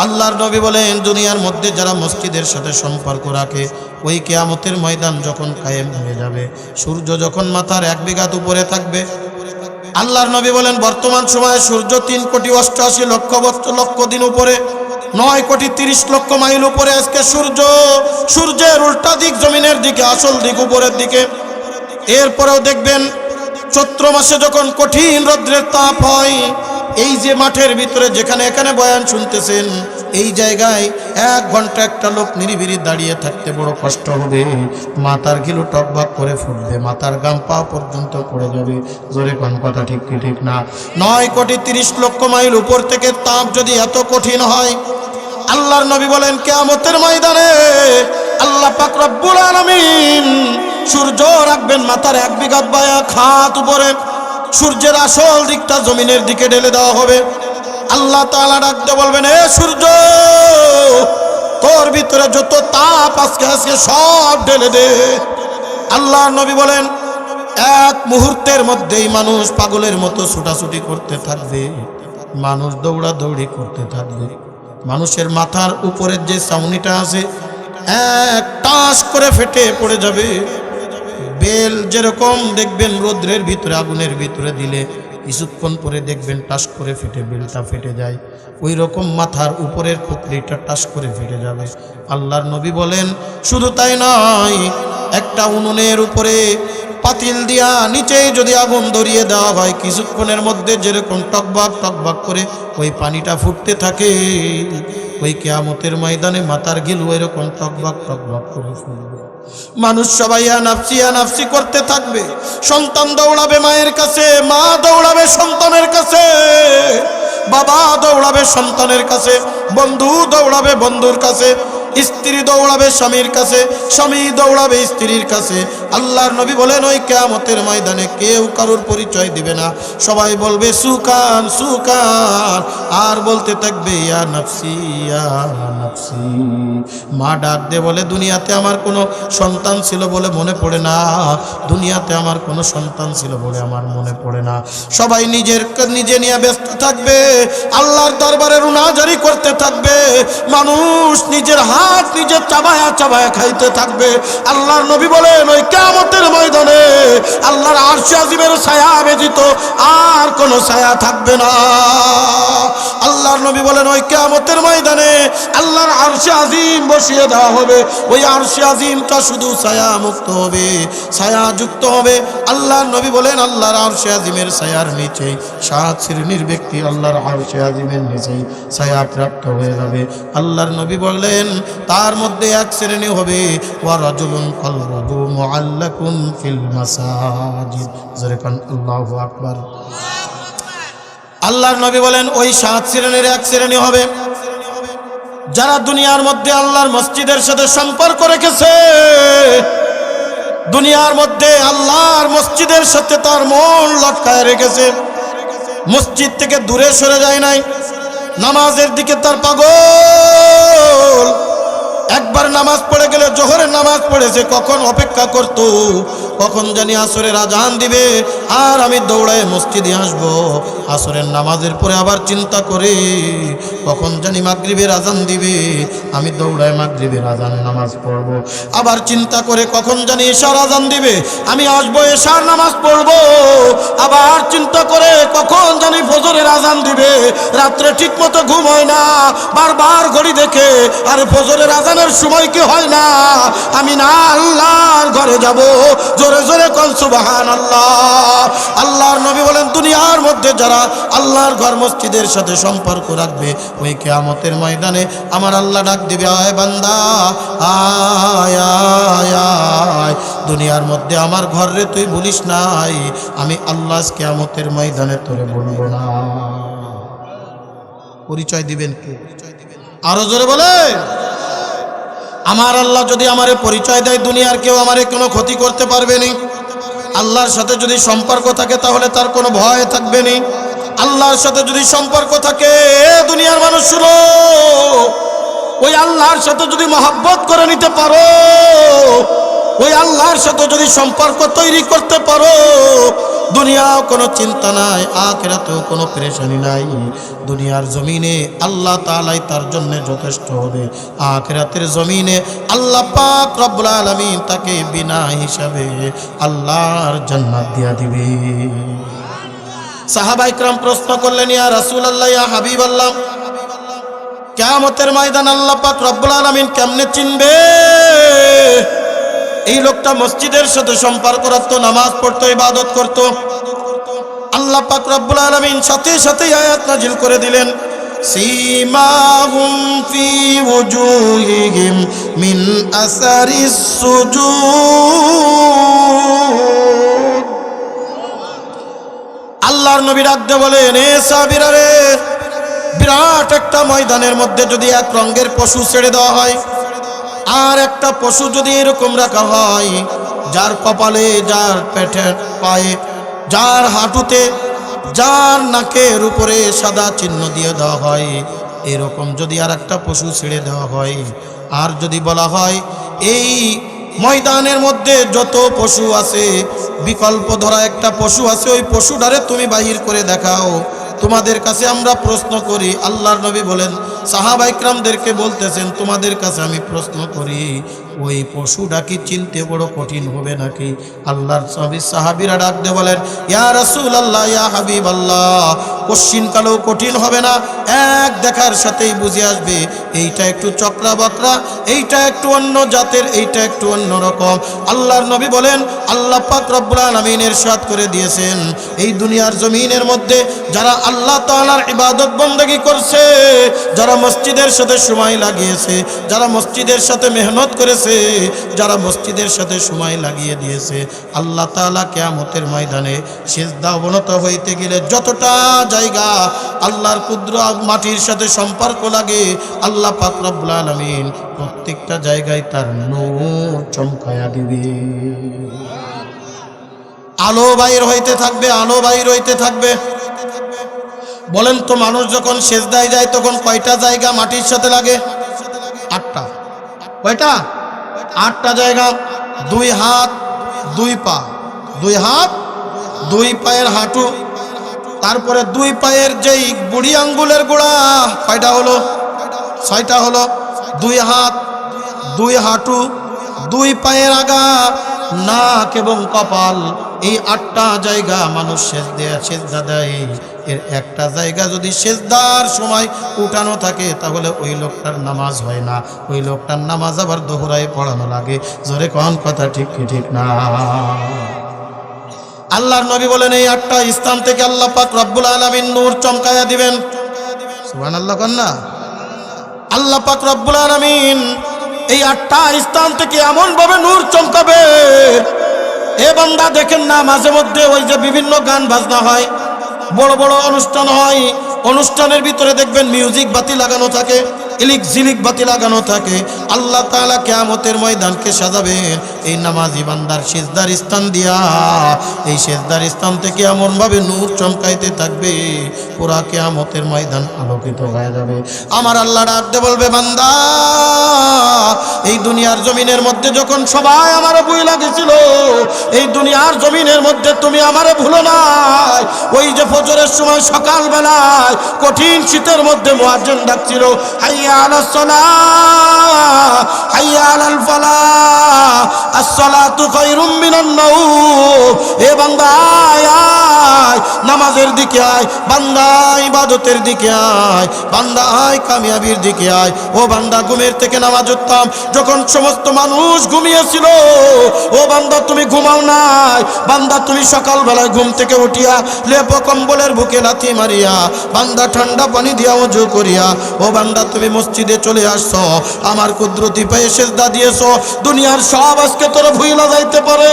আল্লাহর নবী বলেন দুনিয়ার মধ্যে যারা মসজিদের সাথে সম্পর্ক রাখে ওই কিয়ামতের ময়দান যখন কায়েম হয়ে যাবে, সূর্য যখন মাথার 1 বিঘাত উপরে থাকবে, আল্লাহর নবী বলেন বর্তমান সময়ে সূর্য 3,88,00,000 দিন উপরে, 9,30,00,000 মাইল উপরে আজকে সূর্য। সূর্যের উল্টা দিক জমিনের দিকে, আসল দিক উপরের দিকে। এরপরেও দেখবেন চৈত্র মাসে যখন কঠিন রৌদ্রের তাপ হয়, এই যে মাঠের ভিতরে যেখানে এখানে বয়ান শুনতেছেন, এই জায়গায় 1 ঘন্টা একটা লোক নিরিবিলি দাঁড়িয়ে থাকতে বড় কষ্ট হবে। মাথার ঘিলু টকবক করে ফুটবে, মাথার গাম পা পর্যন্ত পড়ে যাবে। জোরে কোন কথা ঠিক কি ঠিক না? 9,30,00,000 মাইল উপর থেকে তাপ যদি এত কঠিন হয়, আল্লাহর নবী বলেন কিয়ামতের ময়দানে আল্লাহ পাক রব্বুল আলামিন সূর্য রাখবেন মাথার 1 বিঘাত বা 1 হাত উপরে। সূর্যের আসল দিকটা জমিনের দিকে ঢেলে দেওয়া হবে। আল্লাহ তাআলা ডাকতে বলবেন, এ সূর্য, তোর ভিতরে যত তাপ আজকে সব ঢেলে দে। আল্লাহর নবী বলেন 1 মুহূর্তের মধ্যেই মানুষ পাগলের মতো ছুটাছুটি করতে থাকবে, মানুষ দৌড়াদৌড়ি করতে থাকবে। মানুষের মাথার উপরের যে ছাউনিটা আছে এক টাস করে ফেটে পড়ে যাবে। বেল যেরকম দেখবেন রৌদ্রের ভিতরে আগুনের ভিতরে দিলে কিছুক্ষণ পরে দেখবেন টাস করে ফেটে বেলটা ফেটে যায়, ওই রকম মাথার উপরের খুপড়িটা টাস করে ফেটে যাবে। আল্লাহর নবী বলেন শুধু তাই নয়, একটা উনুনের উপরে পাতিল দিয়া নিচেই যদি আগুন ধরিয়ে দেওয়া হয়, কিছুক্ষণের মধ্যে যেরকম টকবক টকবক করে ওই পানিটা ফুটতে থাকে, ওই কিয়ামতের ময়দানে মাথার ঘিলু এরকম টকবক টকবক করে ফুটবে। মানুষ সবাই নাফসি করতে থাকবে। সন্তান দৌড়াবে মায়ের কাছে, মা দৌড়াবে সন্তানের কাছে, বাবা দৌড়াবে সন্তানের কাছে, বন্ধু দৌড়াবে বন্ধুর কাছে, স্ত্রী দৌড়াবে স্বামীর কাছে, স্বামী দৌড়াবে স্ত্রীর কাছে। আল্লাহর নবী বলেন ওই কিয়ামতের ময়দানে কেউ কারোর পরিচয় দিবে না, সবাই বলবে সুকান সুকান, আর বলতে থাকবে ইয়া নাফসি ইয়া নাফসি। মা ডাক দিয়ে বলে দুনিয়াতে আমার কোনো সন্তান ছিল বলে মনে পড়ে না, দুনিয়াতে আমার কোনো সন্তান ছিল বলে আমার মনে পড়ে না। সবাই নিজে নিয়ে ব্যস্ত থাকবে, আল্লাহর দরবারে রুনাজারি করতে থাকবে। মানুষ নিজের হাত নিজে চাবায়া চাবায়া খাইতে থাকবে। আল্লাহর নবী বলেন ওই কিয়ামতের ময়দানে আল্লাহর আরশে আজিমের ছায়া ব্যতীত আর কোনো ছায়া থাকবে না। আল্লাহর নবী বলেন ওই কিয়ামতের ময়দানে আল্লাহর আরশে আজিম বসিয়ে দেওয়া হবে। ওই আরশে আজিমটা শুধু ছায়া মুক্ত হবে, ছায়া যুক্ত হবে। আল্লাহর নবী বলেন আল্লাহর আরশে আজিমের ছায়ার নিচে 7 শ্রেণীর ব্যক্তি আল্লাহর আরশে আজিমের নিচে ছায়া প্রাপ্ত হয়ে যাবে। আল্লাহর নবী বললেন তার মধ্যে 1 শ্রেণী হবে ওয়া রাজুলুন কলবুহু মুআল্লাকুন ফিল মাসাজিদ। জোরে কান আল্লাহু আকবার। আল্লাহর নবী বলেন ওই 7 শ্রেণীর 1 শ্রেণী হবে যারা দুনিয়ার মধ্যে আল্লাহর মসজিদের সাথে সম্পর্ক রেখেছে, দুনিয়ার মধ্যে আল্লাহর মসজিদের সাথে তার মন লটকায় রেখেছে, মসজিদ থেকে দূরে সরে যায় নাই, নামাজের দিকে তার পাগল। একবার নামাজ পড়ে গেলে জোহরের নামাজ পড়েছে, কখন অপেক্ষা করত কখন জানি আসরের আজান দিবে আর আমি দৌড়ায় মসজিদে আসব। আসরের নামাজের পরে আবার চিন্তা করে কখন জানি মাগরিবের আজান দিবে, আমি দৌড়ায় মাগরিবের আজান নামাজ পড়ব। আবার চিন্তা করে কখন জানি এশার আজান দিবে, আমি আসবো এশার নামাজ পড়ব। আবার চিন্তা করে কখন জানি ফজরের আজান দিবে, রাত্রে ঠিক মতো ঘুম হয় না, বারবার ঘড়ি দেখে আর ফজরের আজানের সময় কি হয় না, আমি না আল্লাহর ঘরে যাব। জোরে জোরে কল সুবহানাল্লাহ। আল্লাহর নবী বলেন দুনিয়ার মধ্যে যারা আল্লাহর ঘর মসজিদের সাথে সম্পর্ক রাখবে ওই কিয়ামতের ময়দানে আমার আল্লাহ ডাক দিবে আয় বান্দা আয় আয় আয়, দুনিয়ার মধ্যে আমার ঘর রে তুই ভুলিস নাই, আমি আল্লাহ কিয়ামতের ময়দানে তোরে বলবো না। পরিচয় দিবেন কে? আরো জোরে বলে আমার আল্লাহ যদি আমারে পরিচয় দেয় দুনিয়ার কেউ আমারে কোনো ক্ষতি করতে পারবে না। আল্লাহর সাথে যদি সম্পর্ক থাকে তাহলে তার কোনো ভয় থাকবে না। আল্লাহর সাথে যদি সম্পর্ক থাকে দুনিয়ার মানুষ শুনো, ওই আল্লাহর সাথে যদি মহব্বত করে নিতে পারো, ওই আল্লাহর সাথে যদি সম্পর্ক তৈরি করতে পারো, দুনিয়াও কোনো চিন্তা নাই, আখিরাতেও কোনো পেরেশানি নাই। দুনিয়ার জমিনে আল্লাহ তাআলাই তার জন্য যথেষ্ট হবে, আখিরাতের জমিনে আল্লাহ পাক রব্বুল আলামিন তাকে বিনা হিসাবে আল্লাহর জান্নাত দিয়া দিবে। সাহাবা ইকরাম প্রশ্ন করলেন, ইয়া রাসূলুল্লাহ, ইয়া হাবিবাল্লাহ, কিয়ামতের ময়দান আল্লাহ পাক রব্বুল আলামিন কেমনে চিনবে? এই লোকটা মসজিদের সাথে সম্পর্ক রাখতো, নামাজ পড়তো, ইবাদত করত। আল্লাহ পাক রব্বুল আলামিন সাথে সাথে আয়াত নাজিল করে দিলেন, সীমাহুম ফি ওজুহিহিম মিন আসারিস সুজুদ। আল্লাহর নবী ডাকতে বলেন, এ সাহাবীরা রে, বিরাট একটা ময়দানের মধ্যে যদি এক রঙের পশু ছেড়ে দেওয়া হয়, আর একটা পশু যদি এরকম রাখা হয়, যার কপালে, যার পেটে, পায়ে, যার হাঁটুতে, যার নাকের উপরে সাদা চিহ্ন দিয়ে দেওয়া হয়, এরকম যদি আর একটা পশু ছেড়ে দেওয়া হয়, আর যদি বলা হয় এই ময়দানের মধ্যে যত পশু আছে, বিকল্প ধরা একটা পশু আছে, ওই পশুটারে তুমি বাহির করে দেখাও, তোমাদের কাছে আমরা প্রশ্ন করি। আল্লাহর নবী বলেন, সাহাবা ইকরামদেরকে বলতেছেন, তোমাদের কাছে আমি প্রশ্ন করি, ওই পশুটা কি চিনতে বড় কঠিন হবে নাকি? আল্লাহর সাহাবীরা ডাক দিয়ে বলেন, ইয়া রাসূলুল্লাহ, ইয়া হাবিবাল্লাহ, কোশ্চিনকালেও কঠিন হবে না, এক দেখার সাথেই বুঝে আসবে এইটা একটু চক্রা বক্রা, এইটা একটু অন্য জাতের, এইটা একটু অন্য রকম। আল্লাহর নবী বলেন, আল্লাহ পাক রব্বুল আলামিন ইরশাদ করে দিয়েছেন, এই দুনিয়ার জমিনের মধ্যে যারা আল্লাহ তাআলার ইবাদত বন্দেগী করছে, যারা মসজিদের সাথে সময় লাগিয়েছে, যারা মসজিদের সাথে মেহনত করেছে, যারা মসজিদের সাথে সময় লাগিয়ে দিয়েছে, আল্লাহ তাআলা কিয়ামতের ময়দানে সিজদা অবনত হইতে গেলে যতটা জায়গা আল্লাহর কুদরত মাটির সাথে সম্পর্ক লাগে, আল্লাহ পাক রব্বুল আলামিন প্রত্যেকটা জায়গায় তার নূর চমকায়া দিবে। আলো বাইর হইতে থাকবে, আলো বাইর হইতে থাকবে। বলেন তো, মানুষ যখন সেজদায় যায় তখন কয়টা জায়গা মাটির সাথে লাগে? 8টা। কয়টা? 8টা জায়গা। 2 হাত 2 পা, 2 হাত 2 পায়ের হাঁটু, তারপরে 2 পায়ের যেই বুড়ি আঙ্গুলের গোড়া, কয়টা হলো? 6টা হলো। 2 হাত 2 হাঁটু 2 পায়ের আগা, নাক এবং কপাল, এই 8টা জায়গা মানুষ সেজদা দেয়। এর একটা জায়গা যদি সেজদার সময় উঠানো থাকে, তাহলে ওই লোকটার নামাজ হয় না, ওই লোকটার নামাজ আবার দোহরায় পড়ানো লাগে। জোরে কোন কথা ঠিক কি ঠিক না? আল্লাহর নবী বলেন, এই 8টা স্থান থেকে আল্লাহ পাক রব্বুল আলামিন নূর চমকায়া দিবেন। সুবহানাল্লাহ কন্না। আল্লাহ পাক রব্বুল আলামিন এই 8টা স্থান থেকে এমন ভাবে নূর চমকাবে, এ বান্দা দেখেন না, মাঝে মধ্যে ওই যে বিভিন্ন গান বাজনা হয়, বড় বড় অনুষ্ঠান হয়, অনুষ্ঠানের ভিতরে দেখবেন মিউজিক বাতি লাগানো থাকে, ইলিক ঝিলিক বাতি লাগানো থাকে। আল্লাহ তাআলা কিয়ামতের ময়দানকে সাজাবেন এই নামাজি বান্দার সিজদার স্থান দিয়া। এই সিজদার স্থান থেকে এমন ভাবে নূর চমকাইতে থাকবে, পুরা কিয়ামতের ময়দান আলোকিত হয়ে যাবে। আমার আল্লাহ ডাকতে বলবে, বান্দা, এই দুনিয়ার জমিনের মধ্যে যখন সবাই আমারে ভুইলা গেছিল, এই দুনিয়ার জমিনের মধ্যে তুমি আমারে ভুলো নাই। ওই যে ফজরের সময় সকাল বেলায় কঠিন শীতের মধ্যে মুয়াজ্জিন ডাকছিল, হাইয়া আলাস সালাহ, হাইয়া আলাল ফালাহ, আসসালাতু খায়রুম মিনান নাওম। এ বান্দা আয়, আয় নামাজের দিকে আয়, বান্দা ইবাদতের দিকে আয়, বান্দা আয় কামিয়াবির দিকে আয়। ও বান্দা, ঘুমের থেকে নামাজ উঠতাম যখন সমস্ত মানুষ ঘুমিয়েছিল, ও বান্দা তুমি ঘুমাও নাই। বান্দা তুমি সকাল বেলায় ঘুম থেকে উঠিয়া লেপ কম্বলের বুকে লাথি মারিয়া, বান্দা ঠান্ডা পানি দিয়া ওযু করিয়া, ও বান্দা তুমি মসজিদে চলে আসছো, আমার কুদরতি পায়ে সিজদা দিয়েছো। দুনিয়ার সব আজকে তোরে ভুইলা যাইতে পারে,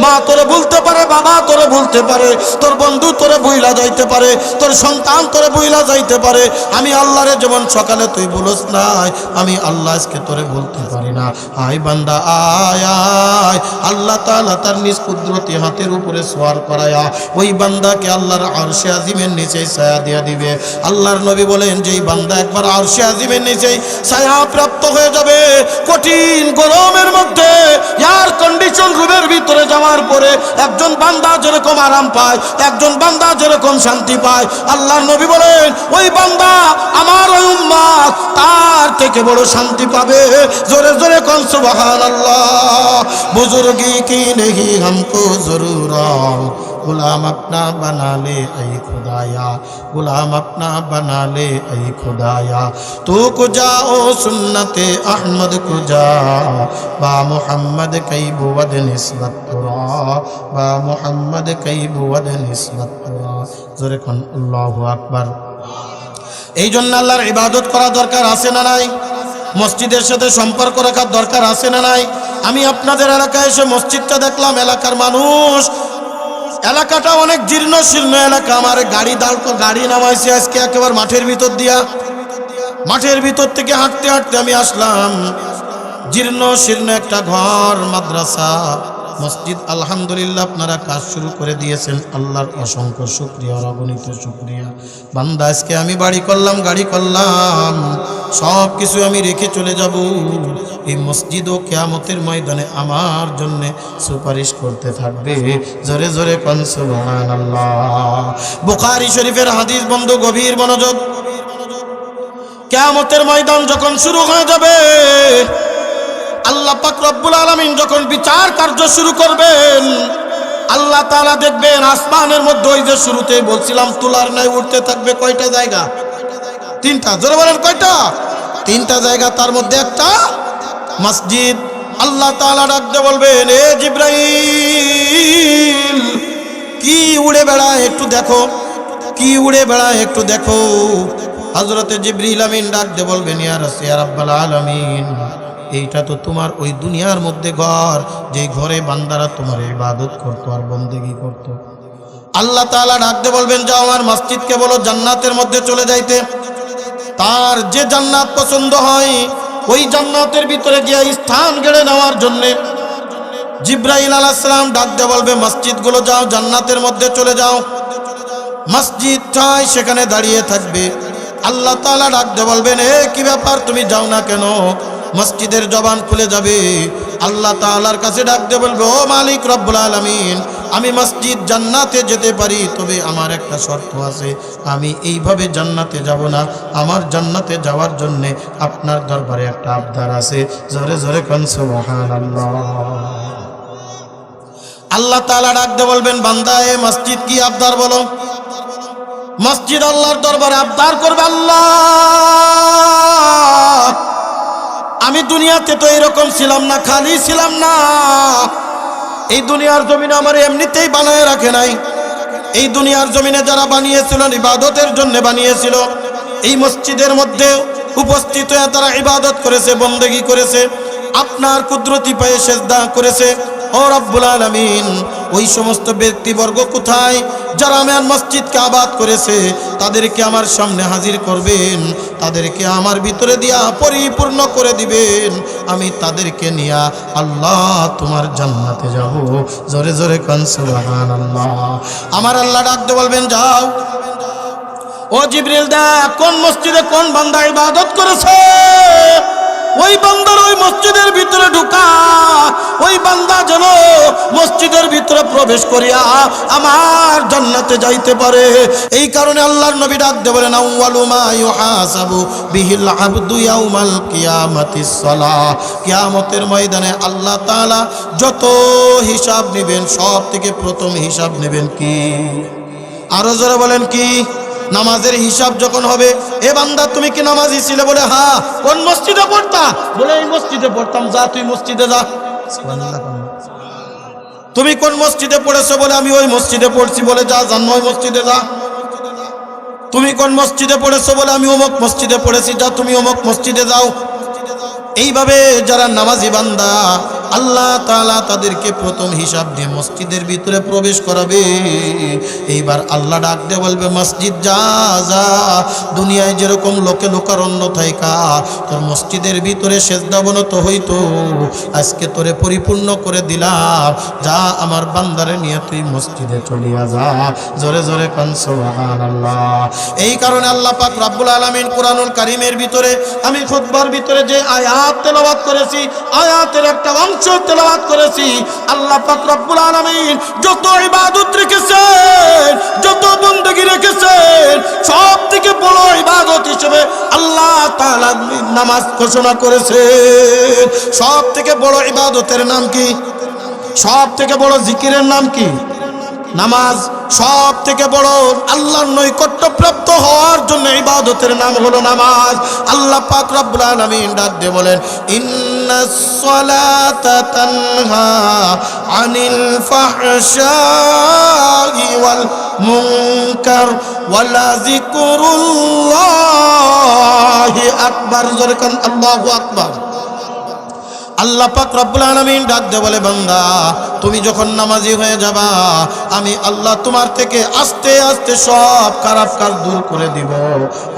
মা তোরে ভুলতে পারে, বাবা তোরে ভুলতে পারে, তোর বন্ধু তোরে ভুইলা যাইতে পারে, তোর সন্তান তোরে ভুইলা যাইতে পারে। আমি আল্লাহরে যেমন সকালে তুই বলস নাই, আমি আল্লাহ আজকে তোরে বলতে পারি না। আয় বান্দা আয়, আয়। আল্লাহ তাআলা তার নিজ কুদরতি হাতের উপরে সওয়ার করায়া ওই বান্দাকে আল্লাহর আরশে আজিমের নিচে ছায়া দিয়া দিবে। আল্লাহর নবী বলেন, যেই বান্দা একবার আরশে আজিমের কদমের নিচেই ছায়া প্রাপ্ত হয়ে যাবে। কঠিন গরমের মধ্যে এয়ার কন্ডিশন রুমের ভিতরে যাওয়ার পরে একজন বান্দা যেরকম আরাম পায়, একজন বান্দা যেরকম শান্তি পায়, আল্লাহর নবী বলেন ওই বান্দা আমার ওই উম্মত তার থেকে বড় শান্তি পাবে। জোরে জোরে কোন সুবহানাল্লাহ। বুজুর্গি কি নেহি हमको जरूर गुलाम अपना बना ले ऐ खुदाया, गुलाम अपना बना ले ऐ खुदाया। तू कुजा ओ सुन्नते अहमद कुजा बा मोहम्मद कई बुवद निस्बत तुरा, बा मोहम्मद कई बुवद निस्बत तुरा। जोरे कोन अल्लाहु আকবার। এই জন্য আল্লাহর ইবাদত করা দরকার আছে না নাই? মসজিদের সাথে সম্পর্ক রাখার দরকার আছে না নাই? আমি আপনাদের এলাকায় এসে মসজিদটা দেখলাম, এলাকার মানুষ, এলাকাটা অনেক জীর্ণ শীর্ণ এলাকা। আমার গাড়ি নামাইছে আজকে একেবারে মাঠের ভিতর দিয়া। মাঠের ভিতর থেকে হাঁটতে হাঁটতে আমি আসলাম জীর্ণ শীর্ণ একটা ঘর, মাদ্রাসা, মসজিদ। আলহামদুলিল্লাহ আপনারা কাজ শুরু করে দিয়েছেন, আল্লাহর অসংখ্য শুকরিয়া, অগণিত শুকরিয়া। বান্দা আজকে আমি বাড়ি করলাম, গাড়ি করলাম, সব কিছু আমি রেখে চলে যাব। এই মসজিদও কিয়ামতের ময়দানে আমার জন্য সুপারিশ করতে থাকবে। জোরে জোরে কোন সুবহানাল্লাহ। বুখারী শরীফের হাদিস, বন্ধু গভীর মনোযোগ। কিয়ামতের ময়দান যখন শুরু হয়ে যাবে, আল্লাহ পাক রব্বুল আলামিন যখন বিচার কার্য শুরু করবেন, আল্লাহ তাআলা দেখবেন আসমানের মধ্যে ওই যে শুরুতেই বলছিলাম তুলার নাই উঠতে থাকবে কয়টা জায়গা? তিনটা। জোরে বলেন কয়টা? তিনটা জায়গা, তার মধ্যে একটা মসজিদ। আল্লাহ তাআলা ডাকতে বলবেন, এ জিবরাইল, কি উড়ে বেড়ায় একটু দেখো, কি উড়ে বেড়ায় একটু দেখো। হযরতে জিবরিল আমিন ডাকতে বলবেন, ইয়া রাব্বাল আলামিন, এইটা তো তোমার ওই দুনিয়ার মধ্যে ঘর, যে ঘরে বান্দারা তোমার ইবাদত করতো আর বন্দেগী করতো। আল্লাহ তাআলা ডাকতে বলবেন, যাও আমার মসজিদকে বলো জান্নাতের মধ্যে চলে যাইতে। তার যে জান্নাত পছন্দ হয় ওই জান্নাতের ভিতরে গিয়ে স্থান গেড়ে নেওয়ার জন্য জিবরাইল আলাইহিস সালাম ডাকতে বলবে, মসজিদগুলো যাও জান্নাতের মধ্যে চলে যাও। মসজিদটাই সেখানে দাঁড়িয়ে থাকবে। আল্লাহ তাআলা ডাকতে বলবেন, এ কি ব্যাপার, তুমি যাও না কেন? মসজিদের জবান খুলে যাবে। আল্লাহ তাআলার কাছে ডাকতে বলবে, ও মালিক রব্বুল আলামিন, আমি মসজিদ জান্নাতে যেতে পারি, তবে আমার একটা শর্ত আছে। আমি এইভাবে জান্নাতে যাব না, আমার জান্নাতে যাওয়ার জন্য আপনার দরবারে একটা আবদার আছে। জোরে জোরে কোন সুবহানাল্লাহ। আল্লাহ তাআলা ডাকতে বলবেন, বান্দা এ মসজিদ কি আবদার বলো। মসজিদ আল্লাহর দরবারে আবদার করবে, আল্লাহ আমি দুনিয়াতে তো এরকম ছিলাম না, খালি ছিলাম না। এই দুনিয়ার জমিনে আমার এমনিতেই বানায় রাখে নাই। এই দুনিয়ার জমিনে যারা বানিয়েছিল ইবাদতের জন্য বানিয়েছিল, এই মসজিদের মধ্যে উপস্থিত হয়ে তারা ইবাদত করেছে, বন্দেগী করেছে, আপনার কুদরতি পায়ে সেজদা করেছে। ও রব্বুল আলামিন, ওই সমস্ত ব্যক্তিবর্গ কোথায় যারা আমার মসজিদকে আবাদ করেছে? তাদেরকে আমার সামনে হাজির করবেন, তাদেরকে আমার ভিতরে দিয়া পরিপূর্ণ করে দিবেন। আমি তাদেরকে নিয়া আল্লাহ তোমার জান্নাতে যাব। জোরে জোরে কোন সুবহানাল্লাহ। আমার আল্লাহ ডাকতে বলবেন, যাও ও জিবরিল, দেখ কোন মসজিদে কোন বান্দা ইবাদত করেছে, ওই বান্দার ওই মসজিদের ভিতরে ঢুকা, ওই বান্দা যেন মসজিদের ভিতরে প্রবেশ করিয়া আমার জান্নাতে যাইতে পারে। এই কারণে আল্লাহর নবী ডাকতে বলেন, আউয়ালু মা ইউহাসাবু বিহিল আবদু ইয়াউমাল কিয়ামাতিস সালাহ। কিয়ামতের ময়দানে আল্লাহ তাআলা যত হিসাব নেবেন, সব থেকে প্রথম হিসাব নেবেন কি? আরো জোরে বলেন কি? নামাজের হিসাব যখন হবে, এ বান্দা তুমি কি নামাজি ছিলে? বলে হ্যাঁ। কোন মসজিদে পড়তা? বলে এই মসজিদে পড়তাম। যা তুই মসজিদে যা। তুমি কোন মসজিদে পড়েছো? বলে আমি ওই মসজিদে পড়ছি। বলে যা, জান ওই মসজিদে যা। তুমি কোন মসজিদে পড়েছো? বলে আমি অমুক মসজিদে পড়েছি। যা, তুমি অমুক মসজিদে যাও। এইভাবে যারা নামাজি বান্দা আল্লাহ তাআলা তাদেরকে প্রথম হিসাব দিয়ে মসজিদের ভিতরে প্রবেশ করাবে। এইবার আল্লাহ ডাক দিয়ে বলবে, মসজিদ যা যা, দুনিয়ায় যেরকম লোকে লোকারণ্য থাইকা তোর মসজিদের ভিতরে সেজদা বনত হইতো, আজকে তোরে পরিপূর্ণ করে দিলাম, যা আমার বান্দারে নিয়ে তুই মসজিদে চলিয়া যা। জোরে জোরে কান সুবহানাল্লাহ। এই কারণে আল্লাহ পাক রব্বুল আলামিন কুরআনুল কারীমের ভিতরে আমি খুতবার ভিতরে যে আয়াত তেলাওয়াত করেছি, আয়াতের একটা অংশ তেলাওয়াত করেছি, আল্লাহ পাক রব্বুল আলামিন যত ইবাদত রেখেছেন, যত বندگی রেখেছেন, সব থেকে বড় ইবাদত হিসেবে আল্লাহ তাআলা নামাজ ঘোষণা করেছেন। সব থেকে বড় ইবাদতের নাম কি? সব থেকে বড় জিকিরের নাম কি? নামাজ। সব থেকে বড় আল্লাহর নৈকট্য প্রাপ্ত হওয়ার জন্য ইবাদতের নাম হলো নামাজ। আল্লাহ পাক রব্বুল আলামিন ডাক দিয়ে বলেন, ইন্নাস সালাতা তানহা আনিল ফাহশাই ওয়াল মুনকার ওয়ালা যিকরুল্লাহি আকবার। জোরে কান আল্লাহু আকবার। আল্লাহ পাক রব্বুল আলামিন ডাক দিয়ে বলে, বান্দা তুমি যখন নামাজি হয়ে যাবা, আমি আল্লাহ তোমার থেকে আস্তে আস্তে সব খারাপ কাজ দূর করে দিব।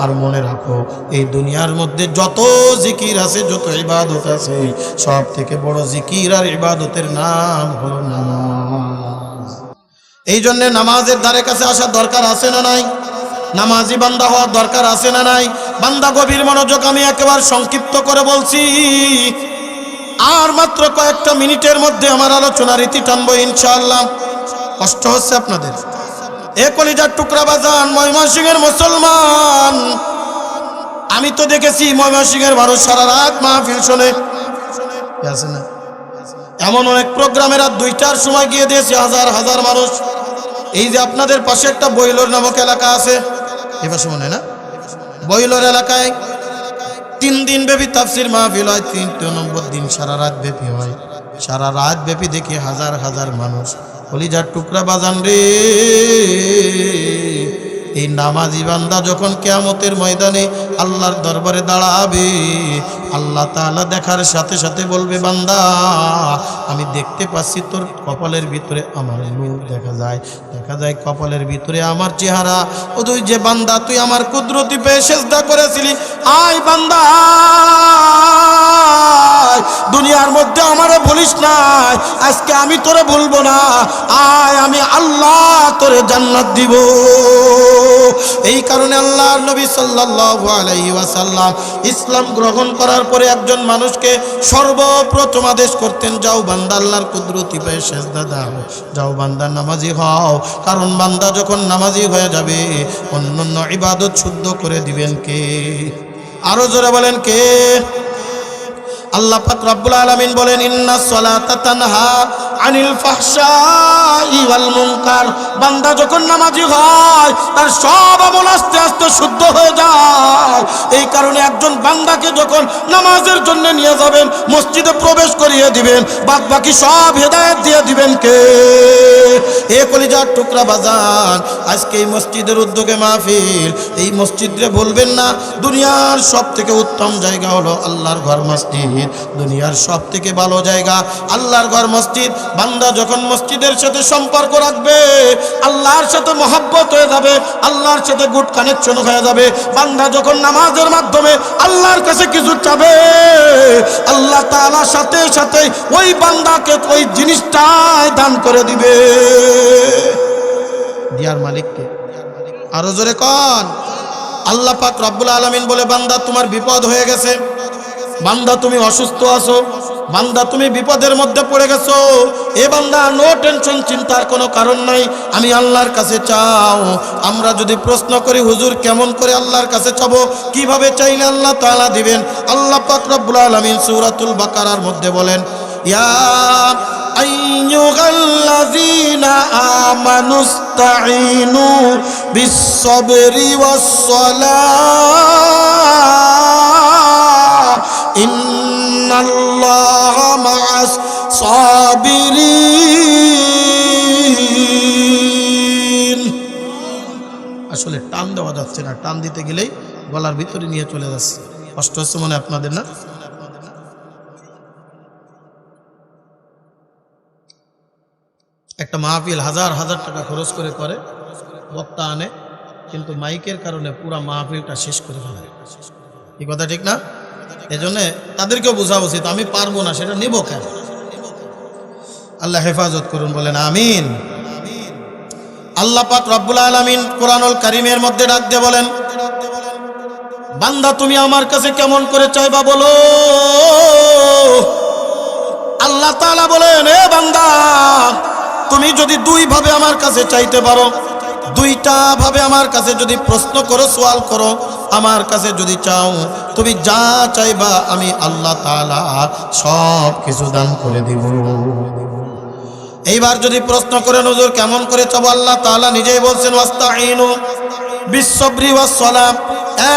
আর মনে রাখো, এই দুনিয়ার মধ্যে যত জিকির আছে, যত ইবাদত আছে, সব থেকে বড় জিকির আর ইবাদতের নাম হলো নামাজ। এই জন্য নামাজের ধারে কাছে আসার দরকার আছে না নাই? নামাজি বান্দা হওয়ার দরকার আছে না নাই? বান্দা গভীর মনোযোগ, আমি একেবারে সংক্ষিপ্ত করে বলছি, আর মাত্র কয়েকটা মিনিটের মধ্যে আমার আলোচনা রীতি টানবো ইনশাআল্লাহ। কষ্ট হচ্ছে আপনাদের? এ কলিজার টুকরা বাজান, ময়মনসিংহের মুসলমান, আমি তো দেখেছি ময়মনসিংহের মানুষ সারা রাত মাহফিল শোনে, আছে না? এমন অনেক প্রোগ্রামের রাত 2টার সময় গিয়ে দিয়েছে হাজার হাজার মানুষ। এই যে আপনাদের পাশে একটা বইলর নামক এলাকা আছে, এ পাশে মনে হয় না? বইলর এলাকায় 3 দিন ব্যাপী তাফসির মাহফিল হয়, 93 দিন সারা রাত ব্যাপী হয়। সারা রাত ব্যাপী দেখি হাজার হাজার মানুষ। কলিজার টুকরা বাজান রে, এই নামাজি বান্দা যখন কিয়ামতের ময়দানে আল্লাহর দরবারে দাঁড়াবে, আল্লাহ তাআলা দেখার সাথে সাথে বলবে, বান্দা আমি দেখতে পাচ্ছি তোর কপালের ভিতরে আমার নূর দেখা যায়, দেখা যায় কপালের ভিতরে আমার চেহারা। ও তুই যে বান্দা, তুই আমার কুদরতি পেয়ে সেজদা করেছিলি, আয় বান্দা দুনিয়ার মধ্যে আমারে ভুলিস নাই, আজকে আমি তোরে ভুলবো না, আয় আমি আল্লাহ তোরে জান্নাত দিব। এই কারণে আল্লাহর নবী সাল্লাল্লাহু আলাইহি ওয়াসাল্লাম ইসলাম গ্রহণ করার পরে একজন মানুষকে সর্বপ্রথম আদেশ করতেন, যাও বান্দা আল্লাহর কুদরতি পেয়ে সেজদা দাও, যাও বান্দা নামাজি হও। কারণ বান্দা যখন নামাজি হয়ে যাবে, অন্যান্য ইবাদত শুদ্ধ করে দিবেন কে? আরো জোরে বলেন কে? আল্লাহ পাক রব্বুল আলামিন বলেন, ইন্নাস সালাতা তানহা আনিল ফাহশাই ওয়াল মুনকার। বান্দা যখন নামাজি হয়, তার সব আমল আস্তে আস্তে শুদ্ধ হয়ে যায়। এই কারণে একজন বান্দাকে যখন নামাজের জন্য নিয়ে যাবেন, মসজিদে প্রবেশ করিয়ে দিবেন, বাদ বাকি সব হেদায়েত দিয়ে দিবেন কে? এ কলিজার টুকরা বাজান, আজকে এই মসজিদের উদ্যোগে মাহফিল, এই মসজিদে বলবেন না, দুনিয়ার সব থেকে উত্তম জায়গা হলো আল্লাহর ঘর মসজিদ। দুনিয়ার সব থেকে ভালো জায়গা আল্লাহর ঘর মসজিদ। বান্দা যখন মসজিদের সাথে সম্পর্ক রাখবে, আল্লাহর সাথে মহব্বত হয়ে যাবে, আল্লাহর সাথে গুড কানেকশন হয়ে যাবে। বান্দা যখন নামাজের মাধ্যমে আল্লাহর কাছে কিছু চাবে, আল্লাহ তাআলা সাথে সাথে ওই বান্দাকে ওই জিনিসটাই দান করে দিবে। দিয়ার মালিককে আরো জোরে কোন? আল্লাহ পাক রব্বুল আলামিন বলে, বান্দা তোমার বিপদ হয়ে গেছে, বান্দা তুমি অসুস্থ আছো, বান্দা তুমি বিপদের মধ্যে পড়ে গেছো, এ বান্দা নো টেনশন, চিন্তার কোনো কারণ নাই, আমি আল্লাহর কাছে চাও। আমরা যদি প্রশ্ন করি, হুজুর কেমন করে আল্লাহর কাছে চাবো, কিভাবে চাইলে আল্লাহ তাআলা দিবেন? আল্লাহ পাক রব্বুল আলামিন সূরাতুল বাকারার মধ্যে বলেন, ইয়া আইয়ুহাল্লাযীনা আমানুস্তাঈনু বিস-সাবরি ওয়াস-সালাহ ইন্নাল্লাহা মা'আস সাবিরিন। আসলে টান দেওয়া যাচ্ছে না, টান দিতে গেলেই গলার ভিতরে নিয়ে চলে যাচ্ছে। কষ্ট হচ্ছে মনে আপনাদের না? একটা মাহফিল হাজার হাজার টাকা খরচ করে করে, বক্তা আনে, কিন্তু মাইকের কারণে পুরা মাহফিলটা শেষ করে ফেলে। এই কথা ঠিক না? এজন্য তাদেরকেও বোঝা উচিত, আমি পারবো না সেটা নেব কেন? আল্লাহ হেফাজত করুন, বলেন আমিন। আল্লাহ পাক রব্বুল আলামিন কোরআনুল কারীমের মধ্যে ডাক দিয়ে বলেন, বান্দা তুমি আমার কাছে কেমন করে চাইবা বলো। আল্লাহ তাআলা বলেন, এ বান্দা তুমি যদি দুই ভাবে আমার কাছে চাইতে পারো, দুইটা ভাবে আমার কাছে যদি প্রশ্ন করো, সওয়াল করো, আমার কাছে যদি চাও, তুমি যা চাইবা আমি আল্লাহ তাআলা সব কিছু দান করে দিব। এইবার যদি প্রশ্ন করে হুজুর কেমন করে চাবো, আল্লাহ তাআলা নিজেই বলছেন, ওয়াস্তাঈনু বিস-সাবরি ওয়াস-সালাম।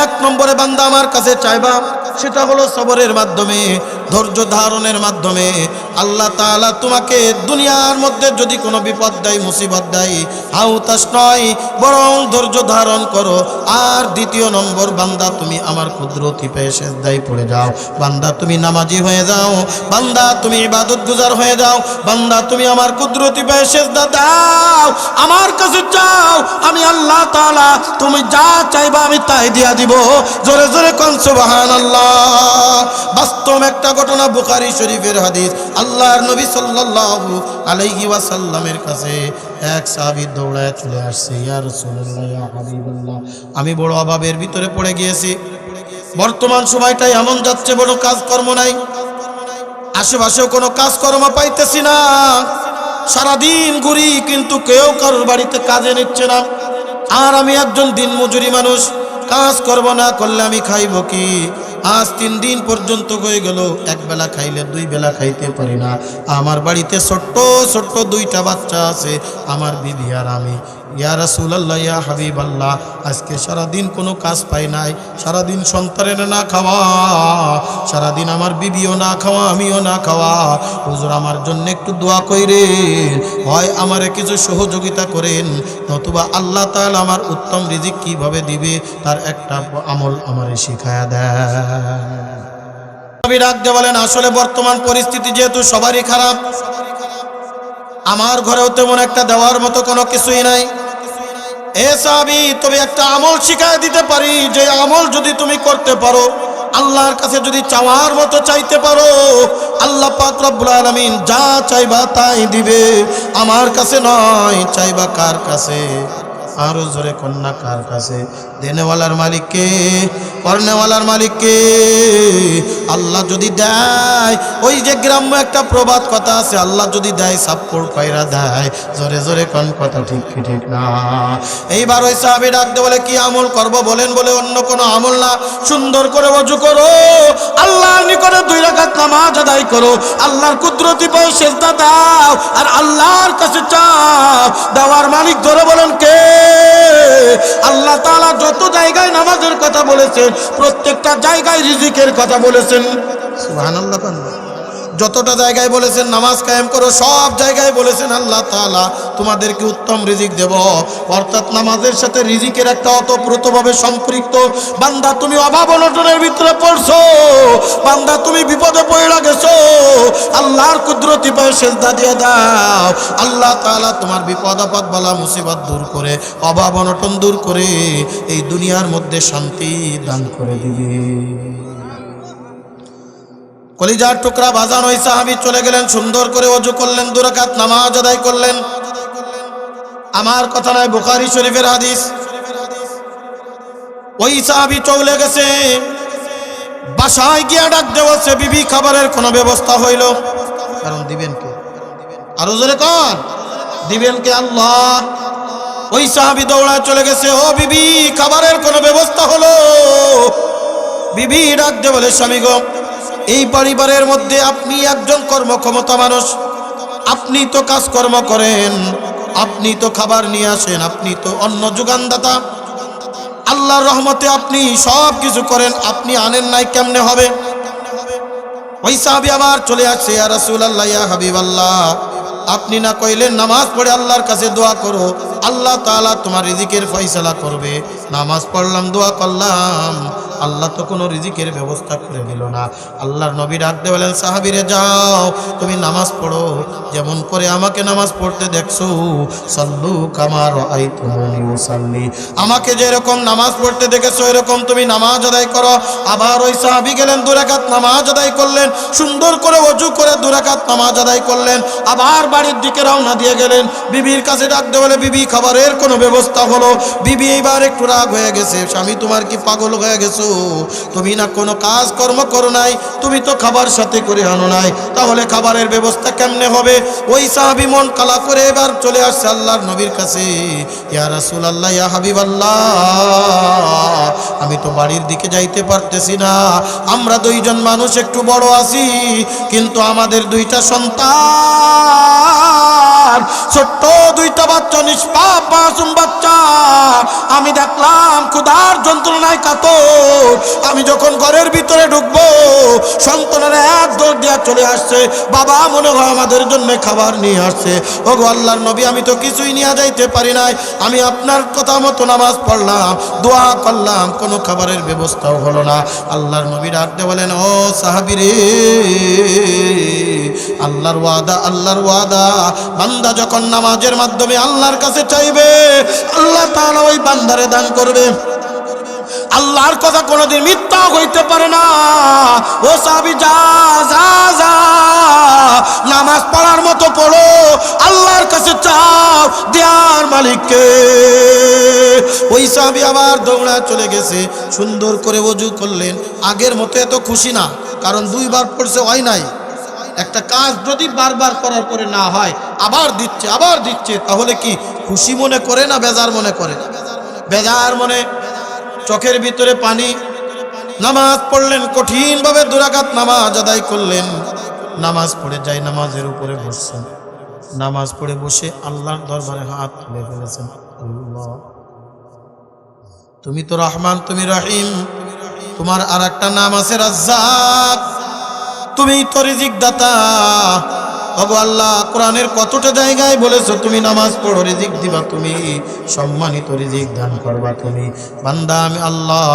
এক নম্বরে বান্দা আমার কাছে চাইবা, সেটা হলো সবরের মাধ্যমে, ধৈর্য ধারণের মাধ্যমে। আল্লাহ তাআলা তোমাকে দুনিয়ার মধ্যে যদি কোনো বিপদ দেয়, মুসিবত দেয়, হাউতাস নয়, বরং ধৈর্য ধারণ করো। আর দ্বিতীয় নম্বর, বান্দা তুমি আমার কুদরতি পেয়ে সেজদায় পড়ে যাও, বান্দা তুমি নামাজি হয়ে যাও, বান্দা তুমি ইবাদত গুজার হয়ে যাও, বান্দা তুমি আমার কুদরতি পেয়ে সেজদা দাও, আমার কাছে চাও, আমি আল্লাহ তাআলা তুমি যা চাইবা আমি তাই দিয়া দিব। জোরে জোরে কোন সুবহানাল্লাহ। বাস্তব একটা ঘটনা, বুখারী শরীফের হাদিস। আল্লাহর নবী সাল্লাল্লাহু আলাইহি ওয়াসাল্লামের কাছে এক সাহাবী দৌড়ায় চলে আসছে, ইয়া রাসূলুল্লাহ, ইয়া হাবিবাল্লাহ, আমি বড় অভাবের ভিতরে পড়ে গিয়েছি। বর্তমান সময়টাই এমন যাচ্ছে, বড় কাজকর্ম নাই, আশেপাশেও কোনো কাজকর্ম পাইতেছি না, সারাদিন ঘুরি কিন্তু কেউ কারোর বাড়িতে কাজে নিচ্ছে না। আর আমি একজন দিনমজুরি মানুষ, কাজ করব না করলে আমি খাইব কি? আজ 3 দিন পর্যন্ত হয়ে গেল, এক বেলা খাইলে 2 বেলা খাইতে পারি না। আমার বাড়িতে ছোট্ট ছোট্ট 2টা বাচ্চা আছে, আমার বিবি আর আমি। ইয়া রাসূলুল্লাহ, ইয়া হাবিবাল্লাহ, আজকে সারাদিন কোনো কাজ পাই নাই, সারাদিন সন্তানের না খাওয়া, সারাদিন আমার বিবিও না খাওয়া, আমিও না খাওয়া। হুজুর আমার জন্য একটু দোয়া কইরেন, হয় আমারে কিছু সহযোগিতা করেন, নতুবা আল্লাহ তাআলা আমার উত্তম রিজিক কিভাবে দিবে তার একটা আমল আমারে শিখায়া দেয়। নবী ডাক দিয়ে বলেন, আসলে বর্তমান পরিস্থিতি যেহেতু সবারই খারাপ, আমার ঘরেও তেমন একটা দেওয়ার মতো কোনো কিছুই নাই। এ সাহাবী, তবে একটা আমল শিখায় দিতে পারি, যে আমল যদি তুমি করতে পারো, আল্লাহর কাছে যদি চাওয়ার মতো চাইতে পারো, আল্লাহ পাক রব্বুল আলামিন যা চাইবা তাই দিবে। আমার কাছে নয়, চাইবা কার কাছে? আরো জোরে কন্যা, কার কাছে? দেনেওয়ালার মালিককে, করনেওয়ালার মালিককে। আল্লাহ যদি দেয়, ওই যে গ্রাম্য একটা প্রবাদ কথা আছে, আল্লাহ যদি দেয় সাপ্পড় কইরা দেয়। জোরে জোরে কোন কথা ঠিক কি ঠিক না? এইবার ওই সাহাবী ডাক দিয়ে বলে, কি আমল করব বলেন? বলে, অন্য কোনো আমল না, সুন্দর করে ওযু করো, আল্লাহর নিকটে 2 রাকাত নামাজ আদায় করো, আল্লাহর কুদরতি পায়ে সিজদা দাও, আর আল্লাহর কাছে চাও। দেওয়ার মালিক ধরে বলেন কে? আল্লাহ তাআলা যত জায়গায় নামাজের কথা বলেছেন, প্রত্যেকটা জায়গায় রিজিকের কথা বলেছেন। সুবহানাল্লাহ। যতটা জায়গায় বলেছেন নামাজ কায়েম করো, সব জায়গায় বলেছেন আল্লাহ তাআলা তোমাদেরকে উত্তম রিজিক দেব। অর্থাৎ নামাজের সাথে রিজিকের একটা ওতপ্রোতভাবে সম্পৃক্ত। বান্দা তুমি অভাব অনটনের ভিতরে পড়ছো, বান্দা তুমি বিপদে পড়ে গেছো, আল্লাহর কুদরতি পায়ে সিজদা দিয়ে দাও, আল্লাহ তাআলা তোমার বিপদ আপদ বালা মুসিবত দূর করে, অভাব অনটন দূর করে, এই দুনিয়ার মধ্যে শান্তি দান করে দিবে। কলিজার টুকরা বাজান, ওই সাহাবী চলে গেলেন, সুন্দর করে ওযু করলেন, 2 রাকাত নামাজ আদায় করলেন। আমার কথা নয়, বুখারী শরীফের হাদিস। ওই সাহাবী চলে গেছে, বাসায় গিয়া ডাক দেওয়াছে, বিবি খাবারের কোনো ব্যবস্থা হইল? কারণ দিবেন কে? আরো জোরে কোন, দিবেন কে? আল্লাহ। ওই সাহাবী দৌড়া চলে গেছে, ও বিবি খাবারের কোনো ব্যবস্থা হলো? বিবি ডাক দিয়ে বলে, স্বামী গো, এই পরিবারের মধ্যে আপনি একজন কর্মক্ষমতা মানুষ, আপনি তো কাজকর্ম করেন, আপনি তো খাবার নিয়ে আসেন, আপনি তো অন্ন যোগানদাতা, আল্লাহর রহমতে আপনি সব কিছু করেন, আপনি আনেন নাই কেমনে হবে? ওই সাহাবী আবার চলে আসছে, ইয়া রাসূলুল্লাহ, ইয়া হাবিবাল্লাহ, আপনি না কইলেন নামাজ পড়ে আল্লাহর কাছে দোয়া করো, আল্লাহ তাআলা তোমার রিজিকের ফয়সালা করবে। নামাজ পড়লাম, দোয়া করলাম, আল্লাহ তো কোনো রিজিকের ব্যবস্থা করে দিল না। আল্লাহর নবী ডাকতে বলেন, সাহাবীরে যাও তুমি নামাজ পড়ো, যেমন করে আমাকে নামাজ পড়তে দেখছো, সাল্লু কামা রাআইতুমুনি উসাল্লি, আমাকে যেরকম নামাজ পড়তে দেখেছো এরকম তুমি নামাজ আদায় করো। আবার ওই সাহাবী গেলেন 2 রাকাত নামাজ আদায় করলেন, সুন্দর করে ওযু করে 2 রাকাত নামাজ আদায় করলেন, আবার বাড়ির দিকে রওনা দিয়ে গেলেন। বিবির কাছে ডাকতে বলে, বিবি খাবারের কোনো ব্যবস্থা হলো? বিবি এইবার একটু রাগ হয়ে গেছে, স্বামী তোমার কি পাগল হয়ে গেছো? তুমি না কোনো কাজ কর্ম করো নাই, তুমি তো খাবার সাথে করে আনো নাই, তাহলে খাবারের ব্যবস্থা কেমনে হবে? ওই সাহাবী মন কালা করে এবার চলে আসছে আল্লাহর নবীর কাছে, ইয়া রাসূলুল্লাহ, ইয়া হাবিবাল্লাহ, আমি তো বাড়ির দিকে যাইতে পারতেছি না, আমরা 2 জন মানুষ একটু বড় আছি, কিন্তু আমাদের 2টা সন্তান, ছোট্ট 2টা বাচ্চা, নিষ্পাপ মাসুম বাচ্চা, আমি দেখলাম ক্ষুধার যন্ত্রণায় কাতর, আমি যখন ঘরের ভিতরে ঢুকবো সন্তানেরা এক দৌড় দিয়া চলে আসছে, বাবা মনে হয় আমাদের জন্য খাবার নিয়ে আসছে। ওগো আল্লাহর নবী, আমি তো কিছুই নিয়ে যাইতে পারি নাই, আমি আপনার কথা মতো নামাজ পড়লাম, দোয়া করলাম, কোনো খাবারের ব্যবস্থাও হলো না। আল্লাহর নবী ডাকতে বলেন, ও সাহাবী রে, আল্লাহর ওয়াদা, আল্লাহর ওয়াদা, বান্দা যখন নামাজের মাধ্যমে আল্লাহর কাছে চাইবে, আল্লাহ তাআলা ওই বান্দারে দান করবে। আল্লাহর কথা কোনোদিন মিথ্যা হইতে পারে না। ও সাহাবী, যা যা যা, নামাজ পড়ার মতো পড়ো, আল্লাহর কাছে চাও, দেয়ার মালিককে। ওই সাহাবী আবার দৌড়া চলে গেছে, সুন্দর করে ওযু করলেন, আগের মতো এত খুশি না, কারণ 2 বার পড়ছে, হয় নাই। একটা কাজ যদি বারবার করার পরে না হয়, আবার দিচ্ছে, তাহলে কি খুশি মনে করে না বেজার মনে করে? বেজার মনে, চোখের ভিতরে পানি। নামাজ পড়লেন, কঠিনভাবে 2 রাকাত নামাজ আদায় করলেন, নামাজ পড়ে যাই নামাজের উপরে বসছেন, নামাজ পড়ে বসে আল্লাহর দরবারে হাত তুলে ফেলেছেন, আল্লাহ তুমি তো রহমান, তুমি রহিম, তোমার আর একটা নাম আছে রাজ্জাক, তুমি তো রিজিক দাতা। ওগো আল্লাহ, কোরআনের কতটা জায়গায় বলেছো তুমি নামাজ পড়ো রিজিক দিবা, তুমি সম্মানিত রিজিক দান করবা তুমি। বান্দা আমি আল্লাহ,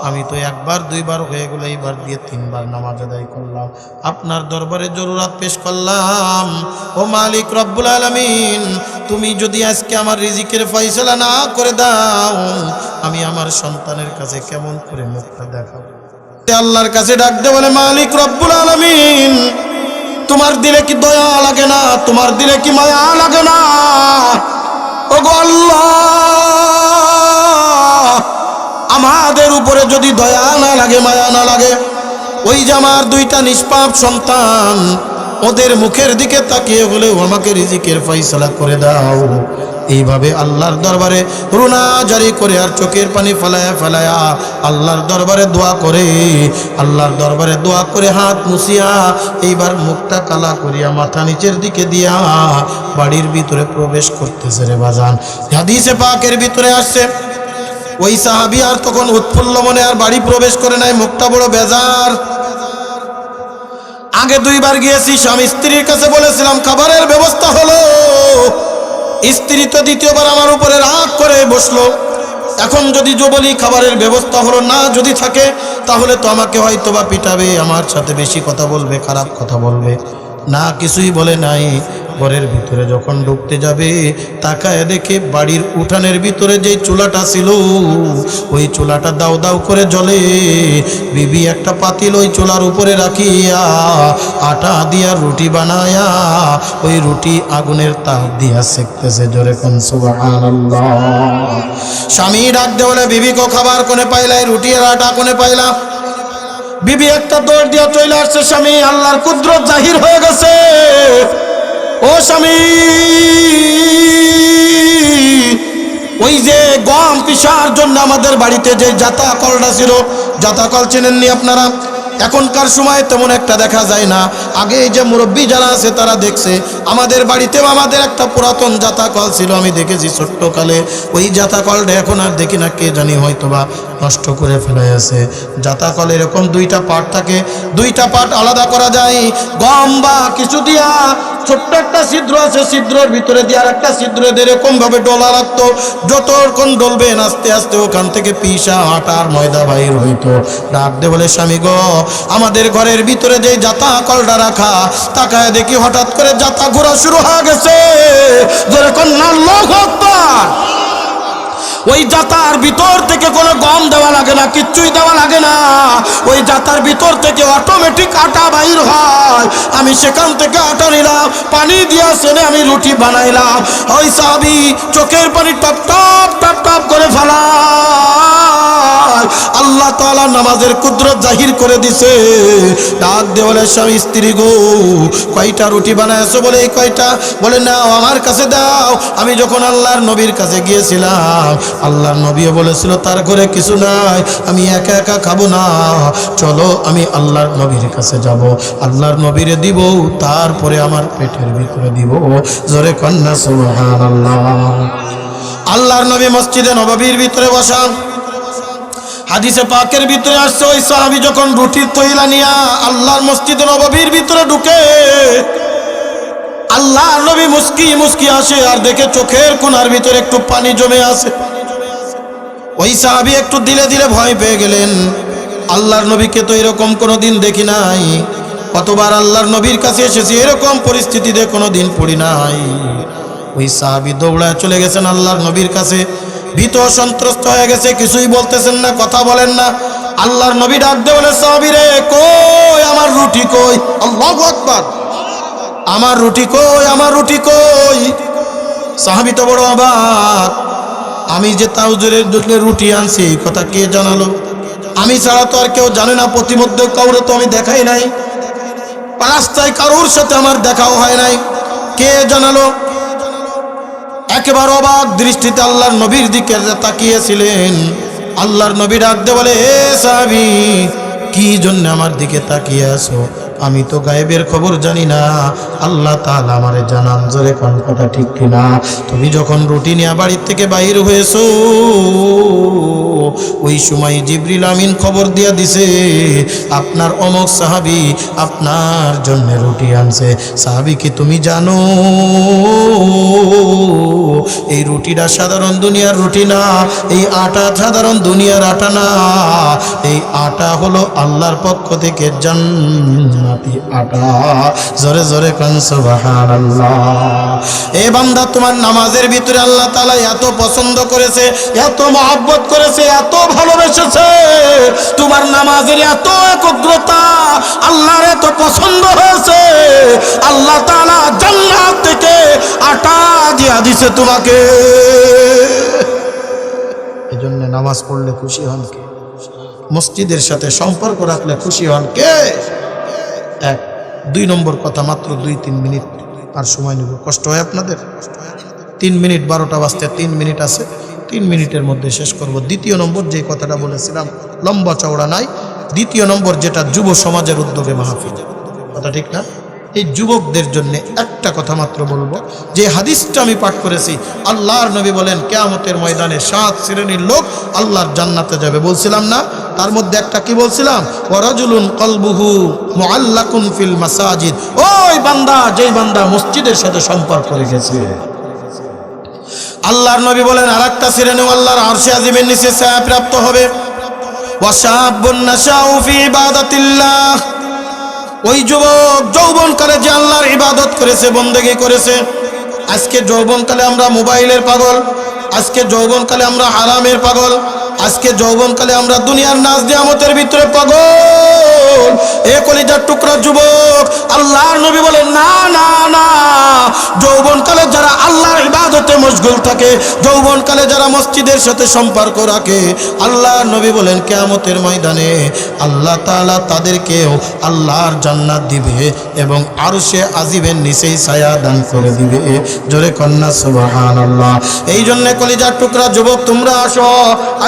আমি তো 1 বার 2 বার হয়ে গেল, এইবার দিয়ে 3 বার নামাজ আদায় করলাম, আপনার দরবারে জরুরত পেশ করলাম। ও মালিক রব্বুল আলামিন, তুমি যদি আজকে আমার রিজিকের ফয়সালা না করে দাও, আমি আমার সন্তানের কাছে কেমন করে মুখটা দেখাবো? আল্লাহর কাছে ডাকতে বলে, মালিক রব্বুল আলামিন, তোমার দিলে কি দয়া লাগে না? তোমার দিলে কি মায়া লাগে না? ওগো আল্লাহ, আমাদের উপরে যদি দয়া না লাগে, মায়া না লাগে, ওই যে আমার 2টা নিষ্পাপ সন্তান, ওদের মুখের দিকে তাকিয়ে হলেও আমাকে রিজিকের ফয়সালা করে দাও। এইভাবে আল্লাহর দরবারে রুনা জারি করে আর চোখের পানি ফেলায়া ফেলায়া আল্লাহর দরবারে দোয়া করে, আল্লাহর দরবারে দোয়া করে হাত মুছিয়া এইবার মুখটা কালা করিয়া মাথা নিচের দিকে দিয়া বাড়ির ভিতরে প্রবেশ করতেছে। রে বাজান, হাদিসে পাকের ভিতরে আসছে, ওই সাহাবী আর তখন উৎফুল্ল মনে আর বাড়ি প্রবেশ করে নাই, মুখটা বড় বেজার। আগে 2 বার গিয়েছি, স্বামী স্ত্রীর কাছে বলেছিলাম খাবারের ব্যবস্থা হলো, স্ত্রী তো 2য়-বার আমার উপরে রাগ করে বসলো। এখন যদি বলি খাবারের ব্যবস্থা হলো না, যদি থাকে তাহলে তো আমাকে হয়তো বা পিটাবে, আমার সাথে বেশি কথা বলবে, খারাপ কথা বলবে। না, কিছুই বলে নাই। ঘরের ভিতরে যখন ঢুকতে যাবে, তাকায় দেখে বাড়ির উঠানের ভিতরে যে চুলাটা ছিল, ওই চুলাটা দাউ দাউ করে জ্বলে। বিবি একটা পাতিল ওই চুলার উপরে রাখিয়া আটা দিয়া রুটি বানায়া ওই রুটি আগুনের তাপ দিয়া সেকতেছে। জোরে কোন সুবহানাল্লাহ। স্বামী ডাকতে বলে, বিবি কো খাবার কোনে পাইলাই, রুটি আর আটা কোনে পাইলা? বিবি একটা দৌড় দিয়া চলে আসছে, স্বামী আল্লাহর কুদরত জাহির হয়ে গেছে। ও স্বামী, ওই যে গম পিসার জন্য আমাদের বাড়িতে যে জাতা কলটা ছিল, জাতা কল চেনেননি আপনারা? এখনকার সময় তেমন একটা দেখা যায় না। আগে এই যে মুরব্বী যারা আছে তারা দেখছে, আমাদের বাড়িতেও আমাদের একটা পুরাতন জাতা কল ছিল, আমি দেখেছি ছোট্টকালে। ওই জাতা কলটা এখন আর দেখি না, কে জানি হয়তোবা নষ্ট করে ফেলে আছে। জাতা কল এরকম 2টা পার্ট থাকে, 2টা পার্ট আলাদা করা যায়, গম বা কিছু দিয়া ছোট্ট একটা ছিদ্র আছে, ছিদ্রের ভিতরে দিয়ে আর একটা ছিদ্র দিয়ে এরকম ভাবে ডলা রাখতো। যতক্ষণ ডলবেন আস্তে আস্তে ওখান থেকে পিসা আটার ময়দা বাইর হইতো। ডাক দে বলে, স্বামী গো, আমাদের ঘরের ভিতরে যে জাতা কলটা রাখা, তাকায় দেখি হঠাৎ করে জাতা ঘোরা শুরু হয়ে গেছে। যেরকম আল্লাহু আকবার। ওই জাতার ভিতর থেকে কোনো গম দেওয়া লাগে না, কিচ্ছুই দেওয়া লাগে না। ওই জাতার ভিতর থেকে অটোমেটিক আটা বাইর হয়। আমি সেখান থেকে আটা নিলাম, পানি দিয়া সেনে আমি রুটি বানাইলাম। ওই সাহাবী চোখের পানি টপ টপ টপ টপ করে ফেলায়। আল্লাহ তাআলা নামাজের কুদরত জাহির করে দিছে। ডাক দিয়ে বলে, স্বামী স্ত্রী গো, কয়টা রুটি বানাইছো? বলে এই কয়টা। বলে নাও আমার কাছে দাও। আমি যখন আল্লাহর নবীর কাছে গিয়েছিলাম, আল্লাহর নবীও বলেছিল তার ঘরে কিছু নাই, আমি একা একা খাবো না, চলো আমি আল্লাহর নবীর কাছে যাব, আল্লাহর নবীরে দিব, তারপরে আমার পেটের ভিতরে দিব। জোরে কন্যা সুবহানাল্লাহ। আল্লাহর নবী মসজিদে নববীর ভিতরে বসা। হাদিসে পাকের ভিতরে আসছে, ওই সাহাবী যখন রুটির তৈলা নিয়া আল্লাহর মসজিদে নববীর ভিতরে ঢুকে, আল্লাহর নবী মুস্কি মুস্কি আসে আর দেখে চোখের কোণার ভিতরে একটু পানি জমে আছে। ওই সাহাবী একটু দিলে দিলে ভয় পেয়ে গেলেন। আল্লাহর নবীকে তো এরকম কোনোদিন দেখি নাই, কতবার আল্লাহর নবীর কাছে এসেছি, এরকম পরিস্থিতিতে কোনোদিন পড়ি নাই। ওই সাহাবী দৌড়ায় চলে গেছেন আল্লাহর নবীর কাছে, ভীত সন্ত্রস্ত হয়ে গেছে, কিছুই বলতেছেন না, কথা বলেন না। আল্লাহর নবী ডাক দিয়ে বলে, সাহাবী রে, কই আমার রুটি কই? আল্লাহু আকবার। আমার রুটি কই, আমার রুটি কই? সাহাবী তো বড় অবাক। আমি যে তাওজুরের জন্য রুটি আনছি এই কথা কে জানালো? আমি ছাড়া তো আর কেউ জানে না, প্রতিমধ্যে কাউরে তো আমি দেখাই নাই, রাস্তায় কারোর সাথে আমার দেখাও হয় নাই, কে জানালো? একেবারে অবাক দৃষ্টিতে আল্লাহর নবীর দিকে তাকিয়েছিলেন। আল্লাহর নবী ডাক দিয়ে বলে, হে সাহাবী, কি জন্য আমার দিকে তাকিয়ে আছো? আমি তো গায়েবের খবর জানি না, আল্লাহ তাআলা আমারে জানান। জোরে কোন কথা ঠিক কিনা? তুমি যখন রুটি নিয়ে বাড়ির থেকে বাইর হয়েছো, ওই সময় জিবরিল আমিন খবর দিয়া দিছে, আপনার অমুক সাহাবী আপনার জন্য রুটি আনছে। সাহাবী, কি তুমি জানো এই রুটিটা সাধারণ দুনিয়ার রুটি না, এই আটা সাধারণ দুনিয়ার আটা না, এই আটা হলো আল্লাহর পক্ষ থেকে জান্নাতি আটা। জোরে জোরে কোন সুবহানাল্লাহ। এ বান্দা, তোমার নামাজের ভিতরে আল্লাহ তাআলা এত পছন্দ করেছে, এত মহব্বত করেছে, এত ভালোবেসেছে, তোমার নামাজের এত একগ্রতা, আল্লাহর এত পছন্দ হয়েছে, আল্লাহ তাআলা জান্নাত থেকে আটা দিয়া দিছে তোমাকে। এজন্য নামাজ পড়লে খুশি হন কে? মসজিদের সাথে সম্পর্ক রাখলে খুশি হন কে? এক। 2 নম্বর কথা, মাত্র 2-3 মিনিট আর সময় নেব, কষ্ট হয় আপনাদের? 3 মিনিট, 12টা বাজতে 3 মিনিট আছে, 3 মিনিটের মধ্যে শেষ করব। দ্বিতীয় নম্বর যে কথাটা বলেছিলাম, লম্বা চওড়া নাই, দ্বিতীয় নম্বর যেটা যুব সমাজের উদ্যোগে মাহফিল, কথা ঠিক না? এই যুবকদের জন্য একটা কথা মাত্র বলবো, যে হাদিসটা আমি পাঠ করেছি, আল্লাহর নবী বলেন কিয়ামতের ময়দানে 7 শ্রেণীর লোক আল্লাহর জান্নাতে যাবে, বলছিলাম না? তার মধ্যে একটা কি বলছিলাম? ওয়ারাজুলুন কলবুহু মুআল্লাকুন ফিল মাসাজিদ। ওই বান্দা, যেই বান্দা মসজিদের সাথে সম্পর্ক রেখেছে। আল্লাহর নবী বলেন আরেকটা শ্রেণী আল্লাহর আরশে আজিমের নিচে ছায়া প্রাপ্ত হবে। ওয়াশাবুন নাশাউ ফি ইবাদাতিল্লাহ। ওই যুবক যৌবনকালে যে আল্লাহর ইবাদত করেছে, বন্দেগী করেছে। আজকে যৌবনকালে আমরা মোবাইলের পাগল, আজকে যৌবনকালে আমরা হারামের পাগল, আজকে যৌবনকালে আমরা দুনিয়ার নাজ নিয়ামতের ভিতরে পাগল। এ কলিজার টুকরা যুবক, আল্লাহর নবী বলেন না না না, যৌবনকালে যারা আল্লাহর ইবাদতে মশগুল থাকে, যৌবনকালে যারা মসজিদের সাথে সম্পর্ক রাখে, আল্লাহর নবী বলেন কিয়ামতের ময়দানে আল্লাহ তাআলা তাদেরকেও আল্লাহর জান্নাত দিবে এবং আরশে আজিমের নিচেই ছায়া দান করে দিবে। জোরে কন্যা সুবহানাল্লাহ। এই জন্য কলিজার টুকরা যুবক, তোমরা আসো।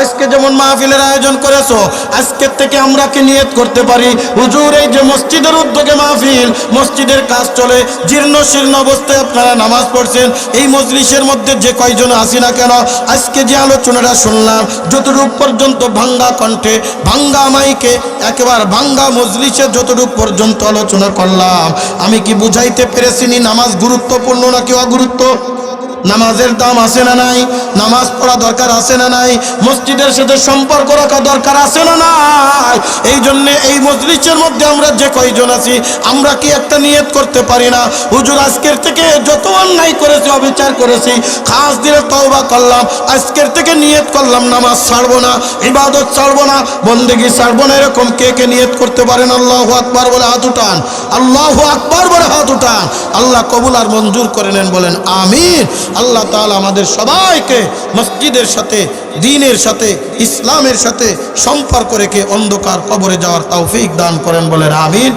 আজকে যেমন মাহফিলের আয়োজন করেছো, আজকের থেকে আমরা কি নিয়ত করতে পারি, হুজুর এই যে মসজিদের উদ্যোগে মাহফিল, মসজিদের কাজ চলে, জীর্ণ শীর্ণ অবস্থায় আপনারা নামাজ পড়ছেন, এই মজলিসের মধ্যে যে কয়জন আসি না কেন, আজকে যে আলোচনাটা শুনলাম, যতটুক পর্যন্ত ভাঙ্গা কণ্ঠে, ভাঙ্গা মাইকে, একেবারে ভাঙ্গা মজলিসে যতটুক পর্যন্ত আলোচনা করলাম, আমি কি বুঝাইতে পেরেছি নামাজ গুরুত্বপূর্ণ নাকি অগুরুত্ব? নামাজের দাম আছে না নাই? নামাজ পড়া দরকার আছে না নাই? মসজিদের সাথে সম্পর্ক রাখা দরকার আছে না নাই? এই জন্য এই মজলিসের মধ্যে আমরা যে কয়জন আছি, আমরা কি একটা নিয়ত করতে পারি না, হুজুর আজকের থেকে যত অন্যায় করেছি, অবিচার করেছি, খাস দিলে তওবা করলাম, আজকের থেকে নিয়ত করলাম নামাজ ছাড়বো না, ইবাদত ছাড়বো না, বন্দেগী ছাড়বো না, এরকম কে কে নিয়ত করতে পারেন? আল্লাহু আকবার বলে হাত উঠান, আল্লাহু আকবার বলে হাত উঠান। আল্লাহ কবুল আর মঞ্জুর করে নেন, বলেন আমিন। আল্লাহ তাআলা আমাদের সবাইকে মসজিদের সাথে, দ্বীনের সাথে, ইসলামের সাথে সম্পর্ক রেখে অন্ধকার কবরে যাওয়ার তৌফিক দান করেন, বলেন আমিন।